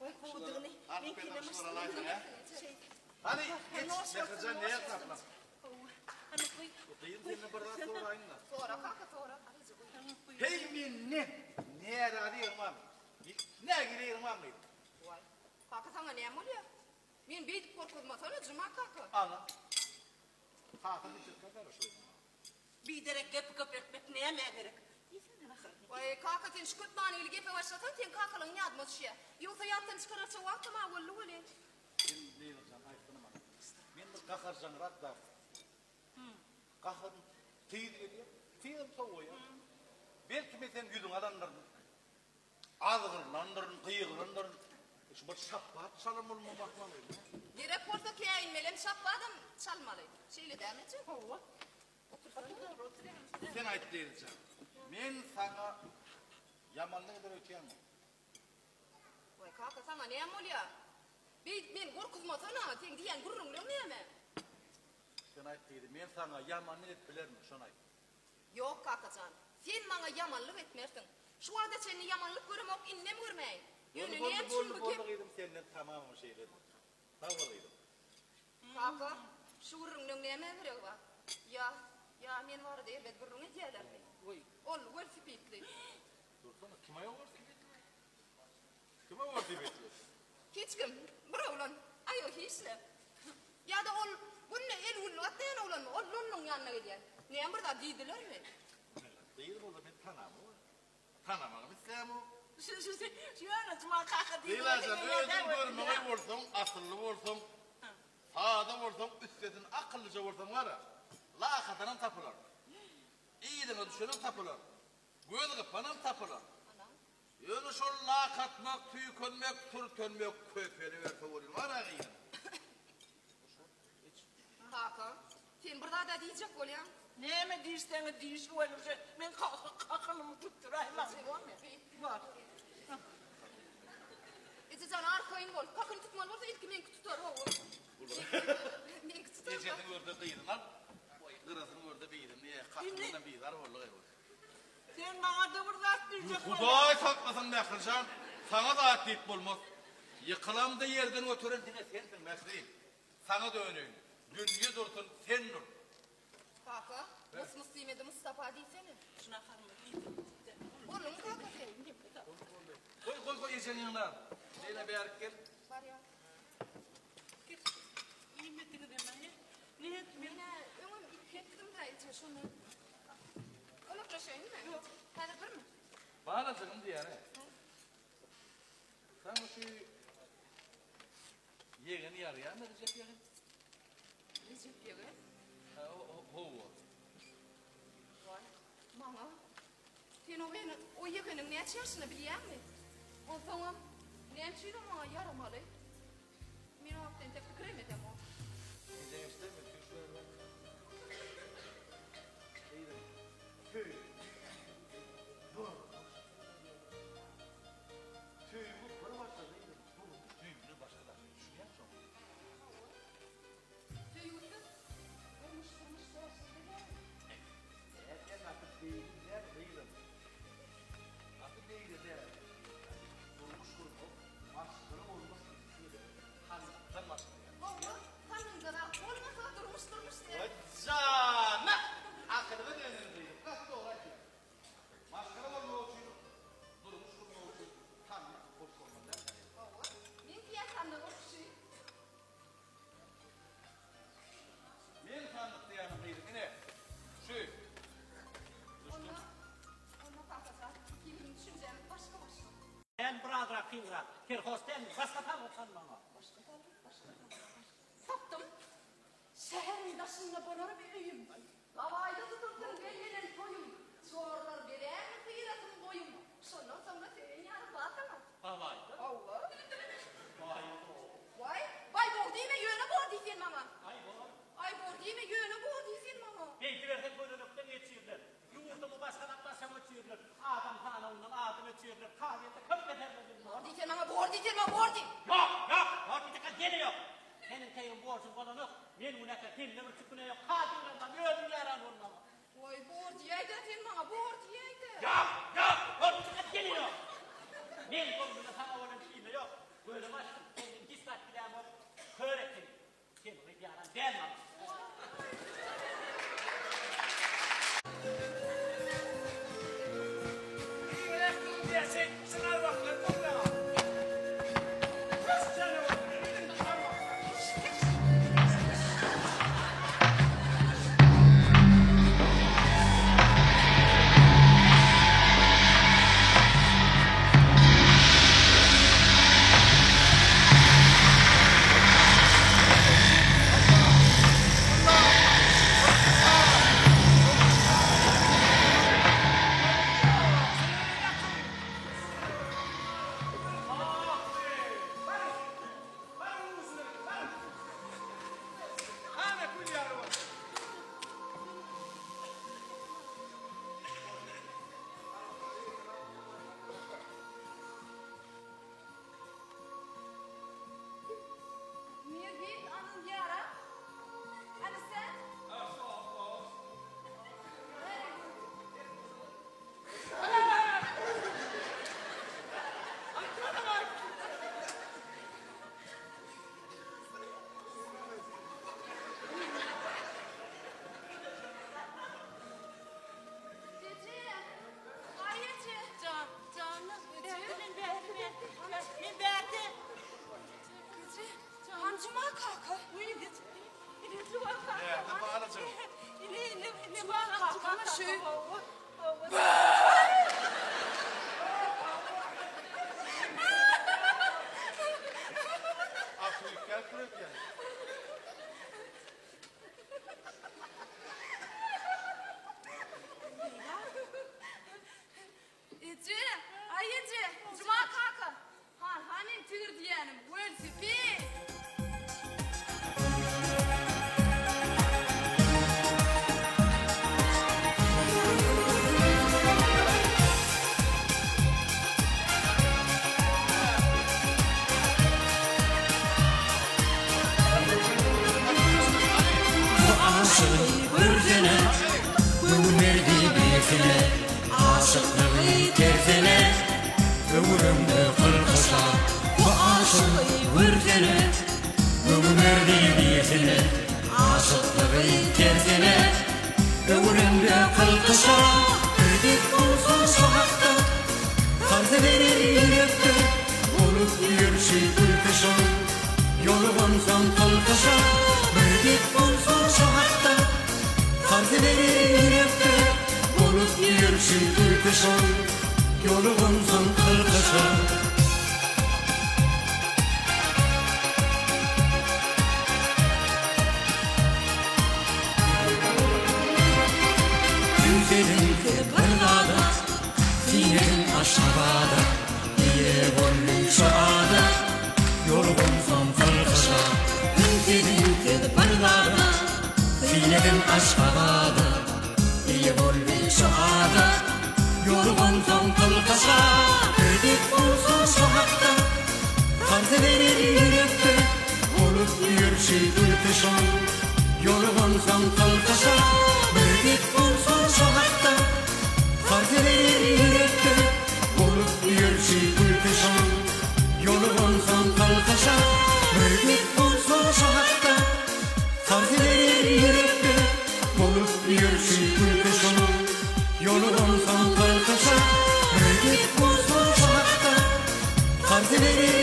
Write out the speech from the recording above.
Oy kovduğunu. Artık ben aşılar ya. Hadi geç yakacağım neye tapla. Hani koy. Kıyın seninle bardak sonra aynı. Sonra kanka sonra. Hey min ne arayayım am? Ne gireyim am? Vay. Kanka sana ne oluyor? Men beydik korkutma sana cuma kanka. Ana. Kanka bir şey kadar şöyle. Bir derek gep ekmek neye gerek? Vay kanka sen şu kutmağını ile gepe başlatan sen kankalığın ne admaz şey. Yoksa yattan çıkarırsa vakti ma valla öyle. Sen diyeceğim ayıptın ama. Men de kakarcan rakda. Kakar teyit ediyor. Teyit soğuyor. Belki mesela yüzün adamların ağzılarından, kıyıklarından şu bir şapka çalım olma bakmalı. Direkt porta ki inmelem şapkadan çalmalı. Şeyle devam edecek. Sen ayıp diyeceğim. Men sana yamanlık eder öteyem. Vay kanka sana ne oluyor? Ben korkutma sana. Sen diyen gururun ne mi? Sen ayıp diyeceğim. Men sana yamanlık et bilir mi? Şuna ayıp. Yok kakacan. Sen bana yamanlık etmersin. Şu anda seni yamanlık görmek innem görmeyin. Yönü ne yapsın bu kim? Bolluk senden tamamı şeyledim. Tavalıydım. Kaka, şu gururun ne mi veriyor bak? Ya men var diye ben gururun ediyorlar. Ol, var sipitli. Dursana, kime yok var sipitli? Kime var sipitli? Hiç kim? Bura ulan. Ayo hiçler. Ya da ol, bunun el hullu atlayan ulan mı? Ol, onun yanına gidiyor. Ne burada giydiler mi? Değil mi o da ben tanımı. Tanımam istemem o. Şu an cuma kaka değil. Değil sen özün görmeyi olsun, asıllı olsun. Sağda olsun, üstedin akıllıca olsun var ya. Lakatanın tapılar. İyiden düşenin tapılar. Göz kıpanan tapılar. Yönü şu lakatmak, tüy könmek, tur könmek, köpeli ver favorin var ya gıyın. Kaka, sen burada da diyecek oluyan. Ne mi diyişten diyiş öyle şey. Ben kakalımı tutturayım. Var. Can arkayın bol. Kakını tutmalı olsa ilk men tutar o. Men tutar. Gecenin orada değildin lan. Kırasının orada değildin. Niye? Kalkmadan bir dar oldu. Sen bana da burada diyecek. Kuday saklasın ne kırcan. Sana da atlayıp bulmaz. Yıkılam da yerden oturan dine sensin mesleğin. Sana da önün. Dünya dursun sen dur. Kaka, Mustafa Mustafa değilsene. Şuna karımı. Oğlum kaka sen. Koy yeşen yanına. Neyle bir erkek gel. Var ya. İyi mi tını demeye? Ne etmiyor? Ömüm ipettim da içe şunu. Onu proşeyin mi? Yok. Hadi bir mi? Bana canım diye ne? Sen şu yeğeni yarıya mı Recep yeğen? Recep yeğen? Hova. Var. Mama. Sen o yeğenin ne açarsın biliyor musun? O zaman ne açıyor ama yaramalı. Min o haften tek fikrim edem o. Gideceğim işte mi? Türklerle. İyiydim. Köy. Dur. Köy bu para başladı. Düğünü başladı. Düşünüyor musun? Tüyüktü. Olmuş sorusuz dedi. Erken artık değilim der, değilim. Artık değilim der. Durmuş kurmu, aşkını olmaz. Kanlıktan başlıyor. Baba, kanında da olmasa durmuş diye. Vajana! Akıdını dönüldüydüm. Nasıl olay ki? Maskara var mı olsun? Durmuş kurmu olsun. Kanlık hoş olmadan. Baba, ben piyasamda o kişi. Ben kanlıkta yanımdaydım yine. Şu. Ona kalkasa, kimin düşüneceğim başka. Ben bradra fingra, kirhosten başka tam utanmama. Sattım. Şehrin başında bana bir öyüm. Lavayda tutuldum belinin toyum. Çorlar birer kıyırasın boyum. Şundan sonra senin yanı batama. Havaydı. Allah. Vay. Vay bor değil mi? Yöne bor diysin mama. Ay bu. Ay bor değil mi? Yöne bor diysin mama. Belkiler bölünükten geçiyorlar. Yumurtamı başkadan başa geçiyorlar. Adam kanalından adım geçiyorlar. Kahvede köp ederler. Bor diysin mama, bor diysin mama, bor diysin. Yok, bir dakika geliyor. Senin teyun borcun bana yok. Ben bu nekar kelime çıkına yok. Kadınlardan öldüm yaran olmama. Vay bor diyeydi mama, bor diyeydi. Yok, bir dakika geliyor. Ben konumda sana olan şeyle yok. Böyle Cuma kaka. Hanin tügür diyenim. Wölsi bir. Vurdene, ömürdi birine, aşıklığı terzene, ömrümde kırkışa. Bu aşık vurdene, ömürdi birine, aşıklığı terzene, ömrümde kırkışa. Ördük olsun sokakta, tarzı verir yürekte, olup yürüyüşü ülküşün, yolun son kırkışa. Ördük olsun sokakta, tarzı verir yürekte, olup yürüyüşü ülküşün, yolun son kırkışa. Güzelim kırlada, zinerim aşağıda, diye bollum şu ağda, yorgun son kırkışa. Güzelim kırlada, zinerim aşağıda, diye bollum şu ağda, yorgun son kırkışa. Ördük olsun sokakta, tarzı verir yürekte, olup yürüyüşü ülküşün, yorgun son kırkışa. Ördük olsun sokakta, tarzı verir yürekte, olup yürüyüşü ülküşün, yorgun son kırkışa. Ördük olsun sokakta, tarzı verir yürekte, olup yürüyüşü ülküşün, yorgun son kırkışa. Ördük olsun sokakta, tarzı verir